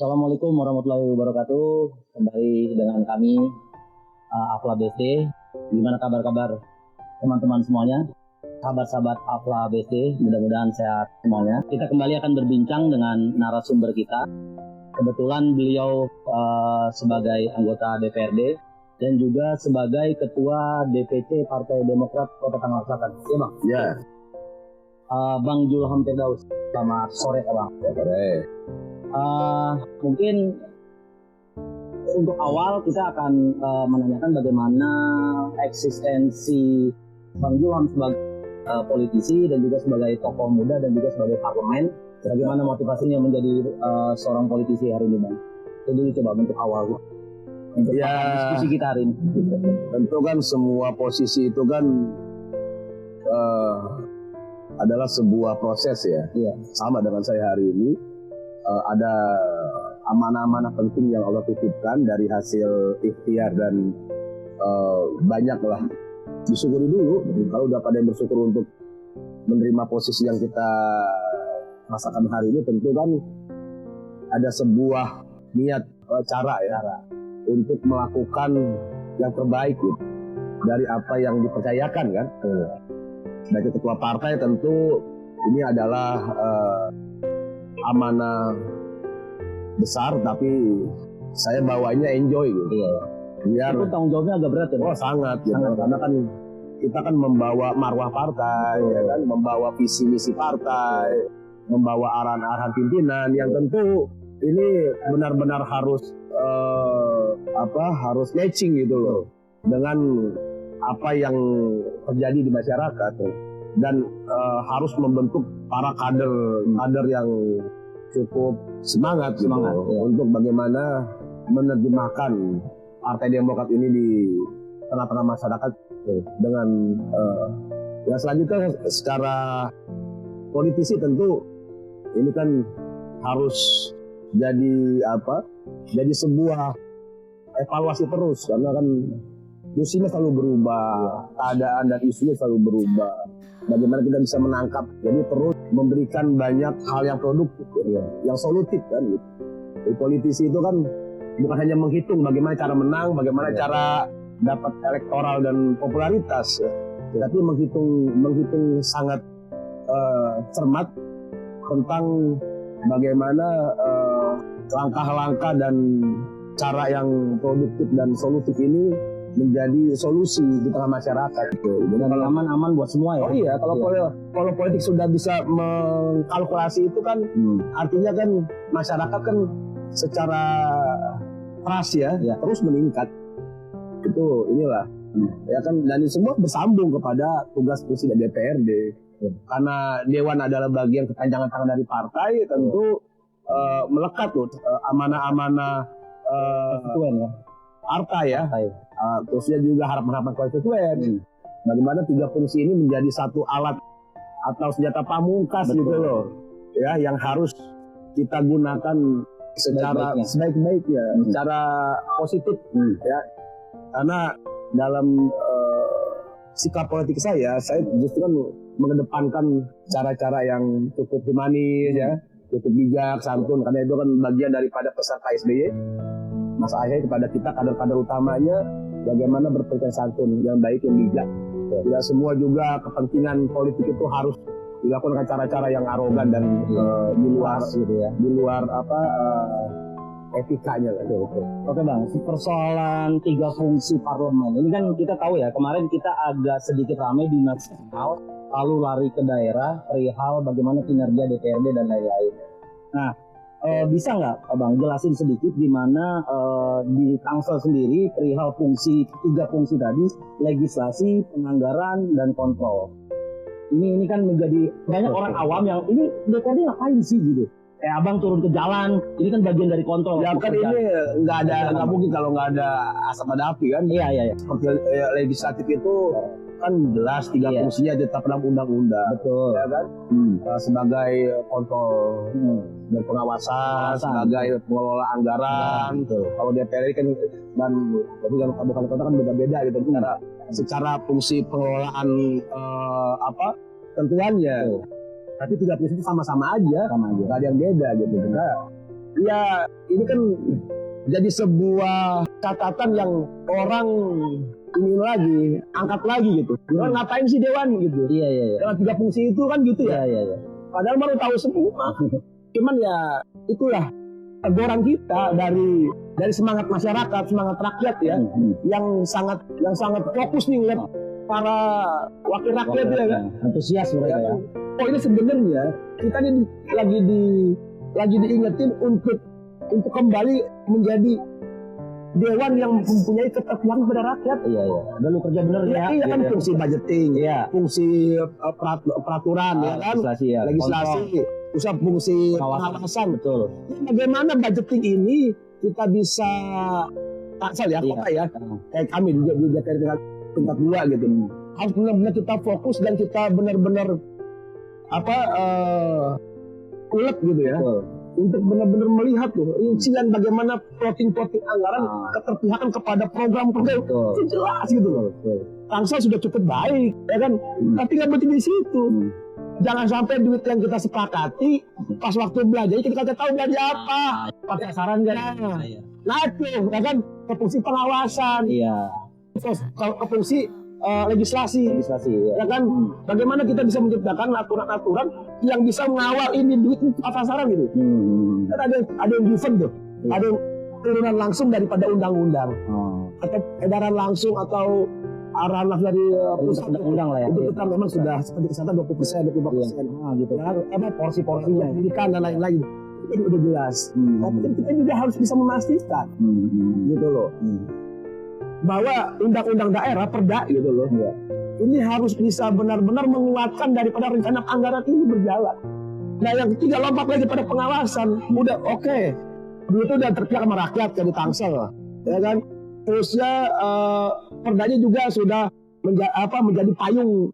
Assalamualaikum warahmatullahi wabarakatuh. Kembali dengan kami Afla BC. Gimana kabar-kabar teman-teman semuanya? Sahabat-sahabat Afla BC, mudah-mudahan sehat semuanya. Kita kembali akan berbincang dengan narasumber kita. Kebetulan beliau sebagai anggota DPRD dan juga sebagai Ketua DPC Partai Demokrat Kota Tangerang Selatan. Iya Bang? Ya. Bang Julham Firdaus. Selamat sore Bang. Sore. Mungkin untuk awal kita akan menanyakan bagaimana eksistensi Bang Julham sebagai politisi dan juga sebagai tokoh muda dan juga sebagai parlemen. Bagaimana motivasinya menjadi seorang politisi hari ini Bang? Jadi coba untuk awal untuk diskusi kita hari ini. Tentu kan semua posisi itu kan adalah sebuah proses ya. Iya. Sama dengan saya hari ini. Ada amanah-amanah penting yang Allah titipkan dari hasil ikhtiar dan banyaklah disyukuri dulu. Kalau udah pada yang bersyukur untuk menerima posisi yang kita rasakan hari ini, tentu kan ada sebuah niat cara untuk melakukan yang terbaik gitu, dari apa yang dipercayakan kan. Sebagai ketua partai tentu ini adalah amanah besar, tapi saya bawanya enjoy gitu. Iya. Biar itu tanggung jawabnya agak berat ya. Oh sangat gitu. Karena kan kita kan membawa marwah partai, ya kan, membawa visi misi partai, membawa arahan-arahan pimpinan yang tentu ini benar-benar harus harus matching gitu loh dengan apa yang terjadi di masyarakat. Dan harus membentuk para kader yang cukup semangat gitu, untuk bagaimana menerjemahkan Partai Demokrat ini di tengah-tengah masyarakat dengan yang selanjutnya secara politisi tentu ini kan harus jadi sebuah evaluasi terus, karena kan musimnya selalu berubah, keadaan dan isunya selalu berubah. Bagaimana kita bisa menangkap, jadi terus memberikan banyak hal yang produktif, yang solutif kan gitu. Jadi, politisi itu kan bukan hanya menghitung bagaimana cara menang, bagaimana cara dapat elektoral dan popularitas, tapi menghitung sangat cermat tentang bagaimana langkah-langkah dan cara yang produktif dan solutif ini menjadi solusi di tengah masyarakat. Jadi kalau aman-aman buat semua ya. Oh iya, kalau politik sudah bisa mengkalkulasi itu kan artinya kan masyarakat kan secara trust ya terus meningkat. Itu inilah ya kan, dan ini semua bersambung kepada tugas fungsi dari DPRD. Karena Dewan adalah bagian kepanjangan tangan dari partai, tentu melekat tuh amanah-amanah partai ya. Terusnya juga harapan-harapan konstituen. Bagaimana 3 fungsi ini menjadi satu alat atau senjata pamungkas gitu loh, ya, yang harus kita gunakan secara sebaik-baiknya, secara positif, ya. Karena dalam sikap politik saya justru kan mengedepankan cara-cara yang cukup humanis, ya, cukup bijak, santun, karena itu kan bagian daripada pesan Pak SBY, Mas Ahy kepada kita kader-kader utamanya, bagaimana berpikir santun yang baik, yang bijak. Tidak semua juga kepentingan politik itu harus dilakukan dengan cara-cara yang arogan dan di luar etikanya. Oke Bang, persoalan 3 fungsi parlemen ini kan kita tahu ya, kemarin kita agak sedikit ramai di nasional, lalu lari ke daerah perihal bagaimana kinerja DPRD dan lain-lain. Nah, bisa nggak Bang jelasin sedikit gimana di Tangsel sendiri perihal 3 fungsi tadi, legislasi, penganggaran, dan kontrol. Ini kan menjadi banyak orang awam yang ini DPRD ngapain sih gitu. Abang turun ke jalan, ini kan bagian dari kontrol. Ya kan ini nggak mungkin kalau nggak ada asap ada api kan. Iya. Seperti legislatif itu kan jelas 3 fungsinya ditetapkan dalam undang-undang. Betul. Ya kan? Sebagai kontrol dan pengawasan, sebagai pengelola anggaran. Kalau DPR kan dan kabupaten kota kan beda-beda gitu. Secara fungsi pengelolaan tentuannya. Tapi 3 fungsi itu sama-sama aja. Nggak ada yang beda gitu. ya ini kan jadi sebuah catatan yang orang ini lagi, angkat lagi gitu. Dewan ngapain sih Dewan gitu? Iya. Dengan 3 fungsi itu kan gitu ya. Iya. Padahal baru tahu semua. Cuman ya itulah teguran kita dari semangat masyarakat, semangat rakyat ya, yang sangat fokus nih ngeliat para wakil rakyat ya kan. Antusias mereka ya. Oh ini sebenarnya kita nih lagi diingetin untuk kembali menjadi dewan yang mempunyai keterpuan kepada rakyat. Iya. Udah lu kerja bener ya. Iya kan fungsi budgeting, fungsi peraturan ya kan, legislasi, pusat fungsi pengawasan. Betul. Bagaimana budgeting ini kita bisa Tangsel ya, kota ya, kayak kami di Jakarta tingkat 2 gitu. Harus benar-benar kita fokus dan kita benar-benar ulet gitu ya. Betul. Untuk benar-benar melihat tuh rincian bagaimana plotting anggaran keterpihakan kepada program-program itu jelas gitu loh. Tangsel sudah cukup baik ya kan, tapi nggak berhenti di situ. Jangan sampai duit yang kita sepakati pas waktu belanja kita kagak tahu belanja apa, pakai saran kan. Nah itu ya kan, ke fungsi pengawasan, ke fungsi legislasi ya kan. Bagaimana kita bisa menciptakan aturan-aturan yang bisa mengawal ini duit tepat sasaran gitu. Kan ada yang given tuh, ada yang turunan langsung daripada undang-undang, atau edaran langsung atau arahan dari pusat undang-undang lah ya. Itu kita memang sudah seperti kesehatan 20%, 25%, gitu. Ya, porsi-porsinya, pendidikan dan lain-lain itu udah jelas. Tapi kita juga harus bisa memastikan, gitu loh. Bahwa undang-undang daerah perda gitu loh, ini harus bisa benar-benar menguatkan daripada rencana anggaran ini berjalan. Nah yang ketiga lompat lagi pada pengawasan, udah oke, itu udah terpihak sama rakyat jadi Tangsel, ya kan. Terusnya perdanya juga sudah menjadi payung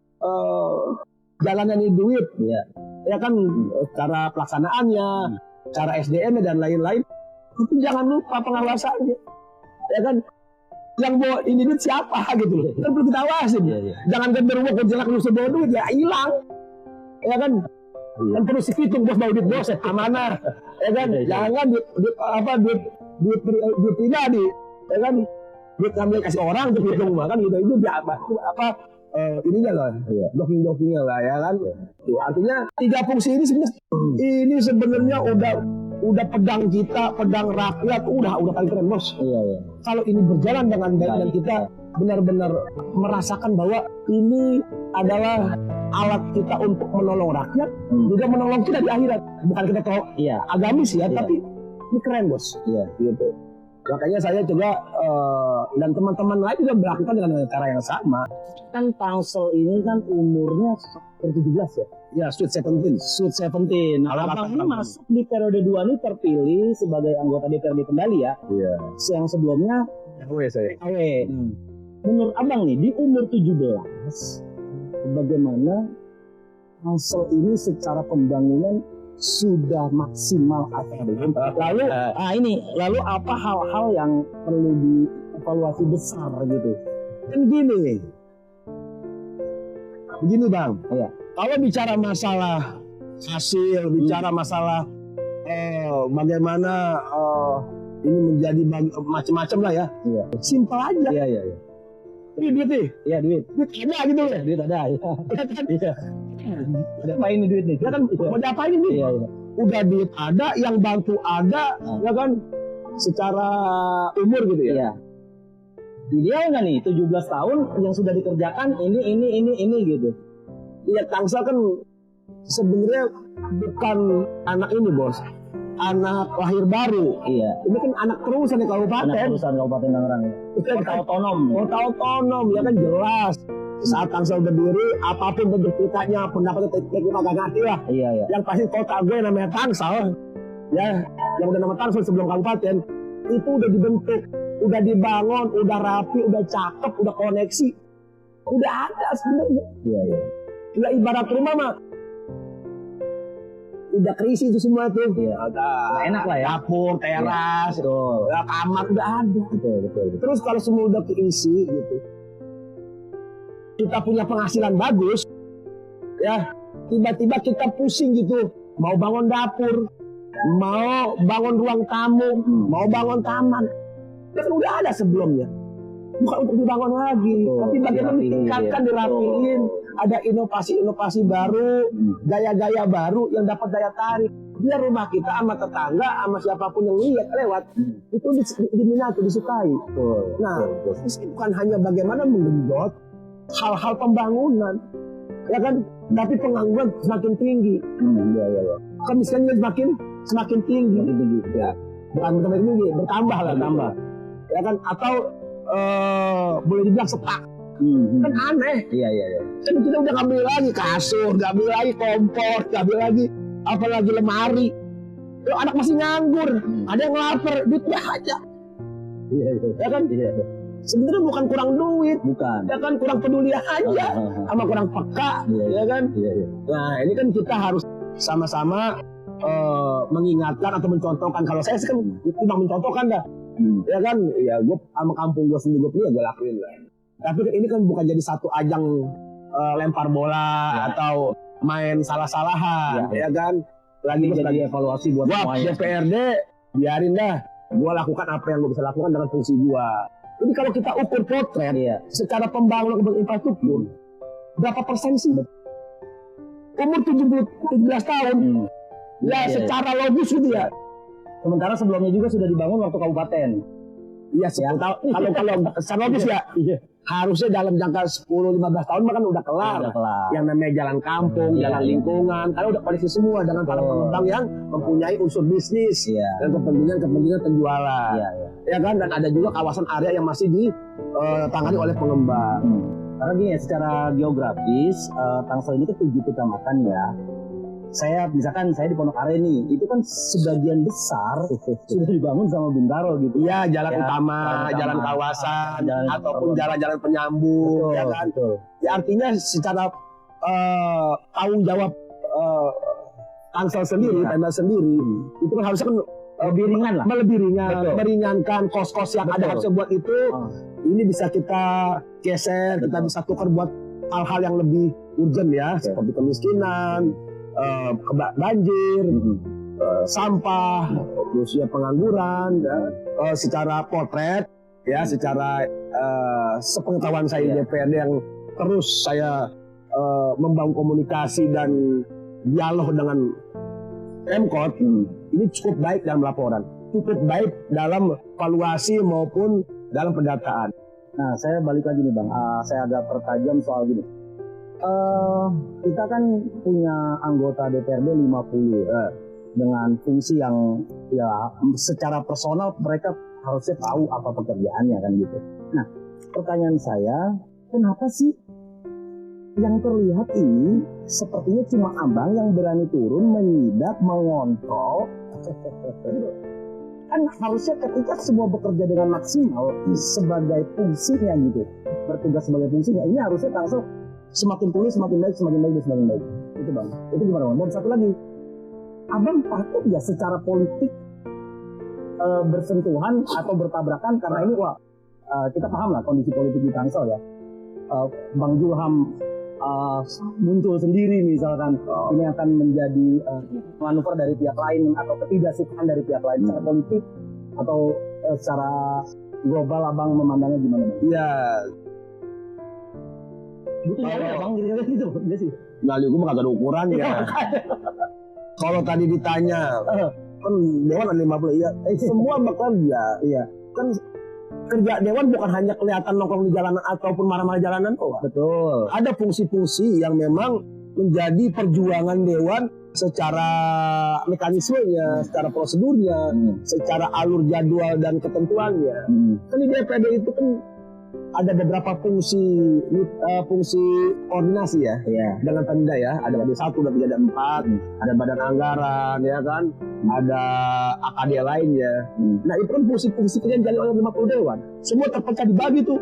jalannya nih duit, ya kan, cara pelaksanaannya, cara SDM dan lain-lain. Itu jangan lupa pengawasannya, ya kan. Yang bawa ini duit siapa gitu loh, kan perlu kita awasin. Jangan genderuwo kejelak lu sebawa duit ya hilang, ya kan. Kan perlu hitung bos bawa duit bos amanah, ya kan. Jangan duit pribadi, ya kan, duit ngambil kasih orang untuk hitung kan gitu. Itu ininya loh, docking-dockingnya lah ya kan. Tuh, artinya 3 fungsi ini sebenarnya udah pedang kita, pedang rakyat, udah paling keren bos. Kalau ini berjalan dengan baik dan kita benar-benar merasakan bahwa ini adalah alat kita untuk menolong rakyat, juga menolong kita di akhirat. Bukan kita tahu agamis ya, tapi ini keren bos. Gitu. Makanya saya juga dan teman-teman lain juga melakukan dengan cara yang sama. Kan Tangsel ini kan umurnya 17 ya? Ya, Sweet 17. Abang ini masuk di periode 2 ini terpilih sebagai anggota DPRD Kendali ya? Yang sebelumnya saya. Menurut abang nih, di umur 17, bagaimana Tangsel ini secara pembangunan sudah maksimal atau belum? Lalu apa hal-hal yang perlu dievaluasi besar gitu? Kan begini bang, kalau bicara masalah hasil, bicara masalah bagaimana ini menjadi macam-macam lah ya, simpel aja. Ini duit nih, duit ada gitu loh. Duit ada, Ada apa ini duit nih? Ya kan, mau diapain ini? Udah duit ada, yang bantu ada, ya kan, secara umur gitu ya. Ideal nggak nih 17 tahun yang sudah dikerjakan ini gitu. Iya, Tangsel kan sebenarnya bukan anak ini bos, anak lahir baru. Ini kan anak terusan di kabupaten. Anak terusan Kabupaten Tangerang. Kota otonom. Kota otonom ya kan jelas. Saat Tangsel berdiri, apapun bentuk ceritanya, pendapatnya kita gak ngerti lah. Yang pasti kota gue namanya Tangsel, ya, yang udah nama Tangsel sebelum kabupaten, itu udah dibentuk, udah dibangun, udah rapi, udah cakep, udah koneksi, udah ada sebenarnya. Ya ibarat rumah mah, udah keisi itu semua tuh. Ada enak lah ya. Dapur, teras, kamar udah ada. Betul. Terus kalau semua udah keisi gitu, kita punya penghasilan bagus, ya tiba-tiba kita pusing gitu, mau bangun dapur, mau bangun ruang tamu, mau bangun taman, itu kan udah ada sebelumnya. Bukan untuk dibangun lagi, tapi bagaimana ditingkatkan, dirapiin, ada inovasi-inovasi baru, gaya-gaya baru yang dapat daya tarik. Biar rumah kita sama tetangga, sama siapapun yang lihat lewat, itu diminati, disukai. Nah, bukan hanya bagaimana menggenjot hal-hal pembangunan, ya kan? Tapi pengangguran semakin tinggi, kemiskinan semakin tinggi, ya. Bukan semakin tinggi, bertambah lah, ya kan? Atau boleh dibilang setak, kan aneh. Iya. Kan kita udah ngambil lagi kasur, ngambil lagi kompor, ngambil lagi apalagi lemari. Loh, anak masih nganggur, ada yang lapar, duitnya aja. Iya. Ya kan? Iya. Sebenarnya bukan kurang duit, Bukan. ya kan, kurang peduli aja, sama kurang peka, ya kan? Iya. Nah, ini kan kita harus sama-sama mengingatkan atau mencontohkan. Kalau saya sih kan cuma mencontohkan dah, ya kan? Ya gue sama kampung gue sendiri gue lakuin lah. Tapi ini kan bukan jadi satu ajang lempar bola atau main salah-salahan, ya kan? Lagi jadi evaluasi buat semuanya. DPRD biarin dah, gue lakukan apa yang gue bisa lakukan dengan fungsi gue. Jadi kalau kita ukur potret secara pembangunan infrastruktur, berapa persen sih? Umur 17 tahun, secara logis gitu ya. Sementara sebelumnya juga sudah dibangun waktu kabupaten. Iya, kalau secara logis ya, harusnya dalam jangka 10-15 tahun kan udah kelar. Yang namanya jalan kampung, jalan lingkungan, karena udah koalisi semua dengan para pengembang yang mempunyai unsur bisnis dan kepentingan penjualan. Ya kan, dan ada juga kawasan area yang masih ditangani oleh pengembang. Karena gini ya, secara geografis Tangsel ini kan 7 kecamatan ya. Misalkan saya di Pondok Aren nih, itu kan sebagian besar sudah dibangun sama Bintaro gitu. Iya, jalan utama, jalan kawasan, ataupun jalan-jalan penyambung, ya kan. Ya artinya secara tanggung jawab Tangsel sendiri, Pemda sendiri, itu kan harusnya kan lebih ringan lah. Lebih ringan, meringankan kos-kos yang ada harusnya buat itu. Ini bisa kita geser, kita bisa tukar buat hal-hal yang lebih urgent ya, seperti kemiskinan, banjir, sampah, terus ya pengangguran, secara potret, ya secara sepengetahuan saya di DPRD yang terus saya membangun komunikasi dan dialog dengan Pemkot, ini cukup baik dalam laporan, cukup baik dalam evaluasi maupun dalam pendataan. Nah, saya balik lagi nih Bang, saya agak pertajam soal gini. Kita kan punya anggota DPRD 50 dengan fungsi yang ya secara personal mereka harusnya tahu apa pekerjaannya kan gitu. Nah, pertanyaan saya, kenapa sih yang terlihat ini sepertinya cuma abang yang berani turun menyidak, mengontrol? Kan harusnya ketika semua bekerja dengan maksimal sebagai fungsinya gitu, bertugas sebagai fungsinya, ini harusnya Tangsel semakin pulih, semakin baik. Itu Bang. Itu gimana Bang? Dan satu lagi, abang takut ya secara politik bersentuhan atau bertabrakan karena ini kita paham lah kondisi politik di Tangsel ya. Bang Julham muncul sendiri misalkan, ini akan menjadi manuver dari pihak lain atau ketidaksukaan dari pihak lain secara politik atau secara global abang memandangnya gimana Bang? Iya. Butuh ya Bang, kira-kira gitu ya sih. Ngali gue mah kagak ada ukuran ya. Kalau tadi ditanya, kan Dewan ada 50 ya. Semua bekerja, kan kerja Dewan bukan hanya kelihatan nongkrong di jalanan ataupun marah-marah jalanan kok. Betul. Ada fungsi-fungsi yang memang menjadi perjuangan Dewan secara mekanismenya, secara prosedurnya, secara alur jadwal dan ketentuannya. Kan di DPRD itu kan ada beberapa fungsi koordinasi ya, dengan Pemda ya. Ada BD 1, ada 3, ada 4, ada badan anggaran ya kan, ada AKD lainnya. Nah itu kan fungsi-fungsi yang dijalani oleh 50 dewan. Semua terpecah dibagi tuh,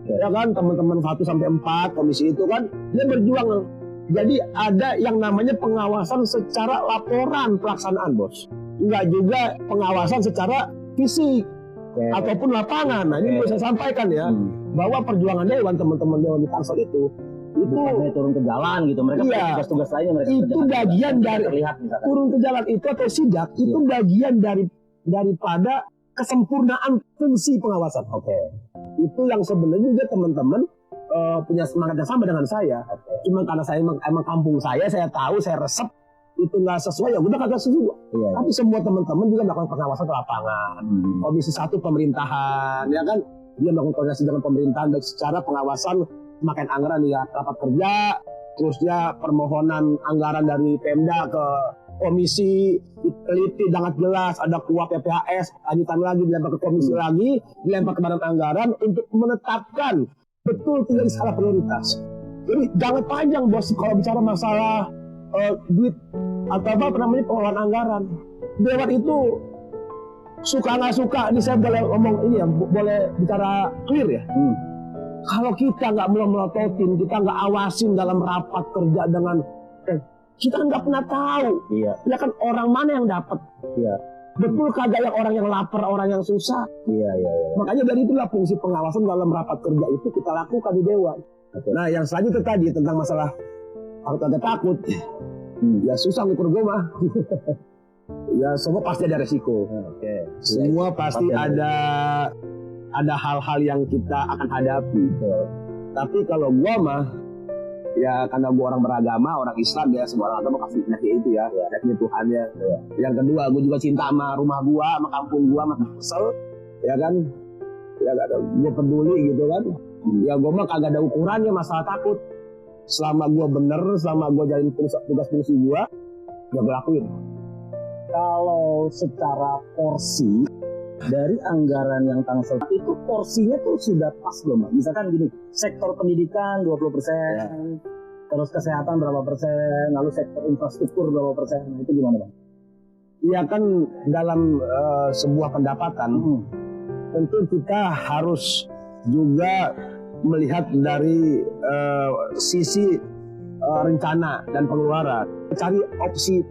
ya kan, teman-teman 1 sampai 4 komisi itu kan dia berjuang. Jadi ada yang namanya pengawasan secara laporan pelaksanaan bos, enggak juga pengawasan secara fisik ataupun lapangan. Nah ini bisa saya sampaikan ya, bahwa perjuangan Dewan, teman-teman Dewan di Tangsel itu bukannya turun ke jalan gitu, mereka punya tugas-tugas lainnya, mereka itu bagian dari terlihat, turun ke jalan itu atau sidak itu bagian daripada kesempurnaan fungsi pengawasan. Itu yang sebenarnya juga teman-teman punya semangat yang sama dengan saya. Cuma karena saya emang kampung saya tahu, saya resep itu nggak sesuai, ya udah kagak sesuai. Tapi semua teman-teman juga melakukan pengawasan ke lapangan. Komisi 1 pemerintahan, ya kan, dia melakukan koordinasi dengan pemerintahan baik secara pengawasan pemakaian anggaran ya rapat kerja, terus dia permohonan anggaran dari Pemda ke komisi diteliti sangat jelas, ada kuap PPHS, lanjutan lagi dilempar ke komisi lagi, dilempar ke badan anggaran untuk menetapkan betul tidak skala prioritas. Jadi jangan panjang bos kalau bicara masalah duit atau apa namanya pengelolaan anggaran. Dewan itu suka nggak suka, ini saya boleh ngomong ini ya, boleh bicara clear ya. Kalau kita nggak melototin, kita nggak awasin dalam rapat kerja dengan kita nggak pernah tahu, ya kan orang mana yang dapat, betul kagak yang orang yang lapar, orang yang susah. Makanya dari itulah fungsi pengawasan dalam rapat kerja itu kita lakukan di Dewan. Nah yang selanjutnya tadi tentang masalah ada takut, ya susah ngukur gue mah. Ya semua pasti ada resiko. Semua pasti ada hal-hal yang kita akan hadapi. Tapi kalau gue mah, ya karena gue orang beragama, orang Islam ya, semua orang agama pasti punya itu ya, yakni Tuhannya. Yang kedua, gue juga cinta sama rumah gue, sama kampung gue, sama kesel, ya kan, ya gak ada, gue peduli gitu kan. Ya gue mah kagak ada ukurannya masalah takut. Selama gue bener, selama gue jalin tugas fungsi gue, ya gue lakuin. Kalau secara porsi dari anggaran yang Tangsel itu porsinya tuh sudah pas belum, Pak? Misalkan gini, sektor pendidikan 20%, terus kesehatan berapa persen, lalu sektor infrastruktur berapa persen, nah, itu gimana, Bang? Iya kan dalam sebuah pendapatan tentu kita harus juga melihat dari sisi rencana dan pengeluaran, cari opsi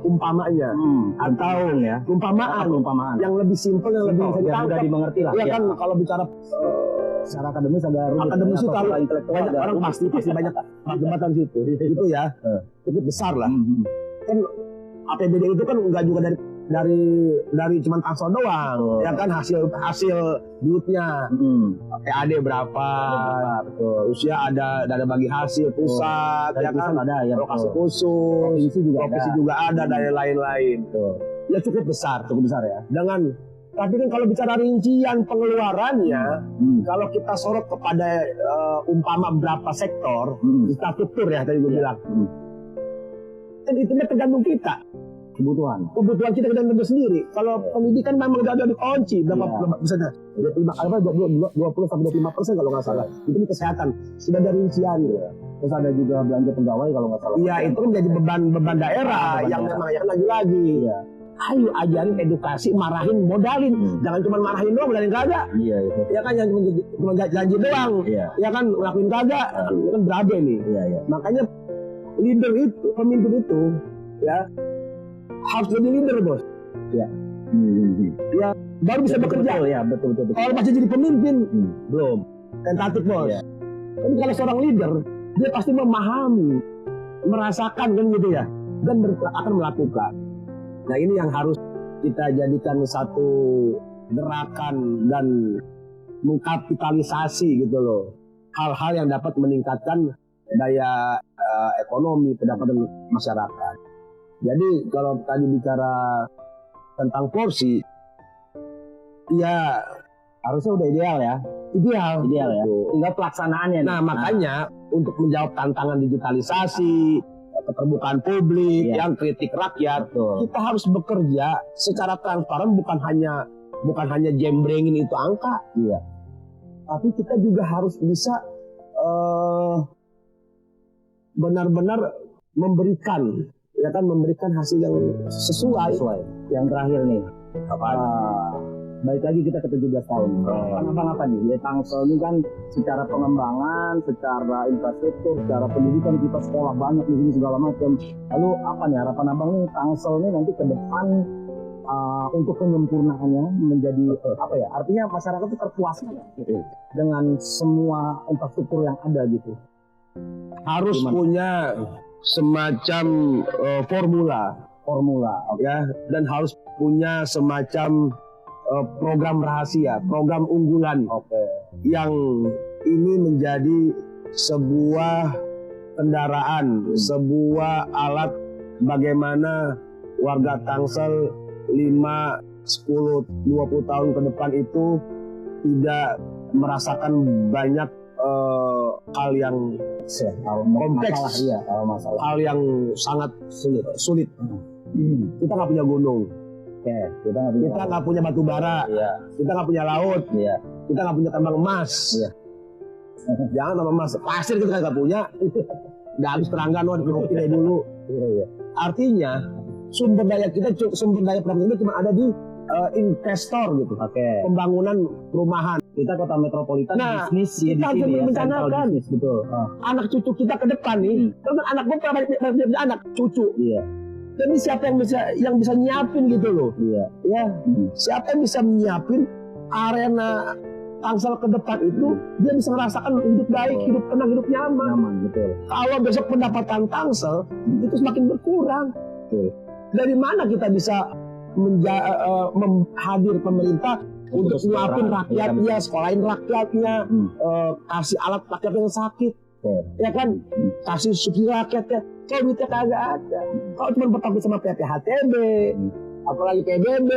umpamanya atau umpamaan yang lebih simpel, yang lebih bisa mudah dimengerti lah. Ya kan kalau bicara secara akademis ada akademis itu kalau banyak orang pasti banyak perdebatan situ. Itu ya cukup besar lah. Kan APBD itu kan enggak juga dari cuma Tangsel doang, ya kan hasil duitnya, PAD berapa, terus ya ada bagi hasil pusat, ya kan ada ya, lokasi khusus, provinsi juga ada dari lain-lain, ya cukup besar ya. Tapi kan kalau bicara rincian pengeluarannya, kalau kita sorot kepada umpama berapa sektor, infrastruktur ya tadi gue bilang, kan itu tergantung kita. Kebutuhan kita tergantung sendiri. Kalau pendidikan memang udah ada dikunci berapa misalnya 20-25% kalau nggak salah. Itu di kesehatan sudah ada rincian ya. Terus ada juga belanja pegawai kalau nggak salah. Iya itu menjadi beban daerah yang memang yang lagi-lagi. Ayo ajarin edukasi, marahin, modalin. Jangan cuma marahin doang, modalin kagak. Ya kan yang cuma janji doang. Ya kan ngelakuin kagak. Kan berabe nih. Makanya leader itu, pemimpin itu ya harus jadi leader bos. Ya baru bisa bekerja. Betul. Kalau masih jadi pemimpin belum tentatif bos. Tapi kalau seorang leader dia pasti memahami, merasakan kan gitu ya, dan akan melakukan. Nah ini yang harus kita jadikan satu gerakan dan mengkapitalisasi gitu loh, hal-hal yang dapat meningkatkan daya ekonomi, pendapatan masyarakat. Jadi kalau tadi bicara tentang porsi, ya harusnya udah ideal ya. Ideal ya. Tinggal pelaksanaannya. Nah makanya untuk menjawab tantangan digitalisasi, keterbukaan publik, yang kritik rakyat, kita harus bekerja secara transparan, bukan hanya jembrengin itu angka. Tapi kita juga harus bisa benar-benar memberikan hasil yang sesuai. Yang terakhir nih, balik lagi kita ke 17 tahun. Apa nih? Ya Tangsel ini kan secara pengembangan, secara infrastruktur, secara pendidikan kita sekolah banyak di sini segala macam. Lalu apa nih harapan Abang nih Tangsel ini nanti ke depan untuk penyempurnaannya menjadi apa ya? Artinya masyarakat itu terpuaskan dengan semua infrastruktur yang ada gitu. harus Gimana? punya semacam formula, ya, dan harus punya semacam program rahasia, program unggulan, yang ini menjadi sebuah kendaraan, sebuah alat bagaimana warga Tangsel 5, 10, 20 tahun ke depan itu tidak merasakan banyak hal yang kompleks, hal yang sangat sulit. Kita nggak punya gunung, kita nggak punya batu bara, kita nggak punya laut, kita nggak punya tambang emas. Jangan tambang emas, pasir kita nggak punya. Udah habis teranggan dari dulu. Artinya sumber daya pendapatan kita cuma ada di investor gitu. Pembangunan perumahan. Kita kota metropolitan, bisnis kita di sini ya, merencanakan betul. anak cucu kita ke depan nih. Kan anak gue punya anak cucu. Jadi siapa yang bisa nyiapin gitu loh. Siapa yang bisa nyiapin arena Tangsel ke depan itu, dia bisa merasakan hidup baik, hidup tenang, hidup nyaman. Kalau besok pendapatan Tangsel itu semakin berkurang, dari mana kita bisa hadir pemerintah untuk nyuapin rakyatnya, sekolahin rakyatnya, kasih alat rakyat yang sakit, ya kan, kasih subsidi rakyatnya. Kalau duitnya kagak ada, kalau cuma bertanggung sama PPHTB, apalagi PBB,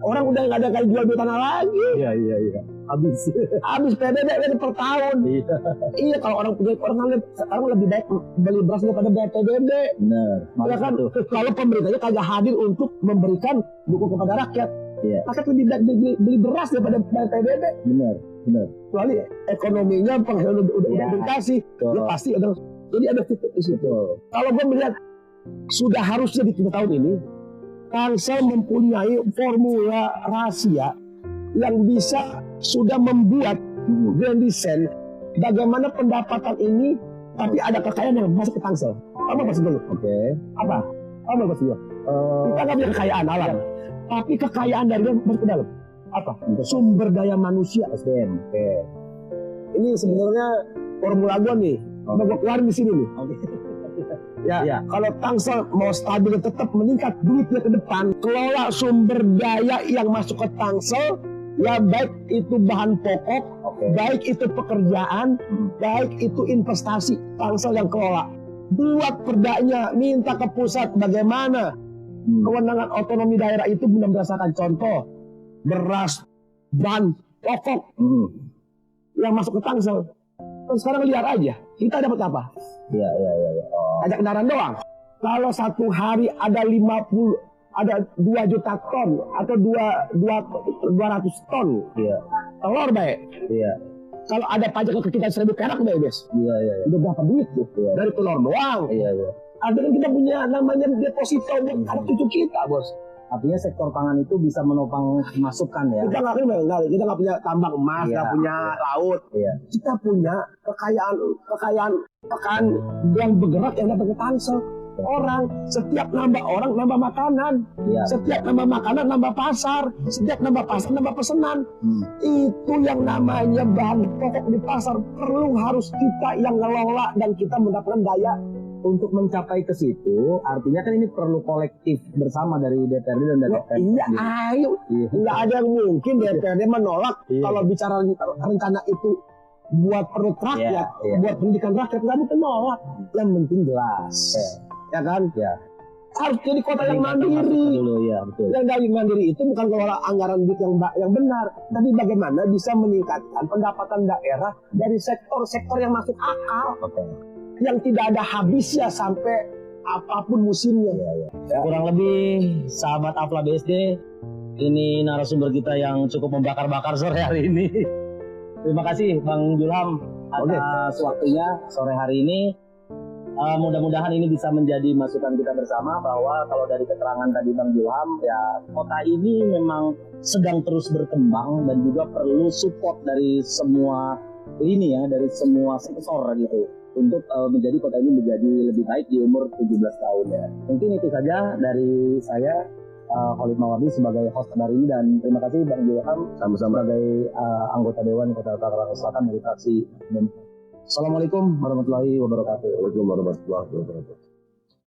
orang udah nggak ada kayak jual beli tanah lagi. Habis PBB per tahun. Iya, kalau orang sekarang lebih baik beli beras daripada bayar PBB. Ya kan, kalau pemerintahnya kagak hadir untuk memberikan dukungan kepada rakyat. Rakyat lebih baik beli beras daripada bayar PBB. Kecuali ekonominya penghasilan udah dikasih, ya pasti ada. Jadi ada titik di situ. Kalau gue melihat sudah harusnya di 3 tahun ini Tangsel mempunyai formula rahasia yang bisa sudah membuat grand design bagaimana pendapatan ini, tapi ada kekayaan yang masuk ke Tangsel. Apa maksud dulu? Apa maksud dulu? Kita nggak punya kekayaan alam, tapi kekayaan dari dalam masuk ke dalam. Apa? Sumber daya manusia, SDM. Ini sebenarnya formula gue nih, mau gue keluarin di sini nih. Kalau Tangsel mau stabil tetap meningkat duitnya ke depan, kelola sumber daya yang masuk ke Tangsel, ya baik itu bahan pokok, baik itu pekerjaan, baik itu investasi, Tangsel yang kelola. Buat perdanya, minta ke pusat bagaimana kewenangan otonomi daerah itu berdasarkan contoh beras, bahan pokok yang masuk ke Tangsel. Sekarang lihat aja, kita dapat apa? Ada kendaraan doang. Kalau satu hari ada 2 juta ton atau 200 ton telur baik. Kalau ada pajak ke kita 1.000 perak baik, Bes. Udah berapa duit tuh dari telur doang. Artinya kita punya namanya deposito buat anak cucu kita, Bos. Artinya sektor pangan itu bisa menopang masukan ya. Kita nggak punya tambang emas, nggak punya laut. Kita punya kekayaan yang bergerak yang datang ke Tangsel. Orang setiap nambah orang nambah makanan, setiap nambah makanan nambah pasar, setiap nambah pasar nambah pesanan. Itu yang namanya bahan pokok di pasar perlu harus kita yang ngelola dan kita mendapatkan daya. Untuk mencapai ke situ, artinya kan ini perlu kolektif bersama dari DPRD dan DPR. Ayo, nggak ada yang mungkin DPRD menolak kalau bicara rencana itu buat perut rakyat, buat pendidikan rakyat, nggak mungkin nolak. Yang penting jelas, ya kan? Harus jadi kota yang mandiri. Yang dari mandiri itu bukan kelola anggaran duit yang benar, tapi bagaimana bisa meningkatkan pendapatan daerah dari sektor-sektor yang masuk akal. Yang tidak ada habisnya sampai apapun musimnya. Kurang lebih sahabat Afla BSD, ini narasumber kita yang cukup membakar-bakar sore hari ini. Terima kasih Bang Julham atas waktunya sore hari ini. Mudah-mudahan ini bisa menjadi masukan kita bersama bahwa kalau dari keterangan tadi Bang Julham, ya kota ini memang sedang terus berkembang dan juga perlu support dari semua lini ya, dari semua sektor gitu, untuk menjadi kota ini menjadi lebih baik di umur 17 tahun ya. Mungkin itu saja dari saya, Khalid Mawardi sebagai host hari ini, dan terima kasih Bang Julham Sama-sama sebagai anggota Dewan Kota Tangerang Selatan dari fraksi Assalamualaikum warahmatullahi wabarakatuh. Waalaikumsalam warahmatullahi wabarakatuh.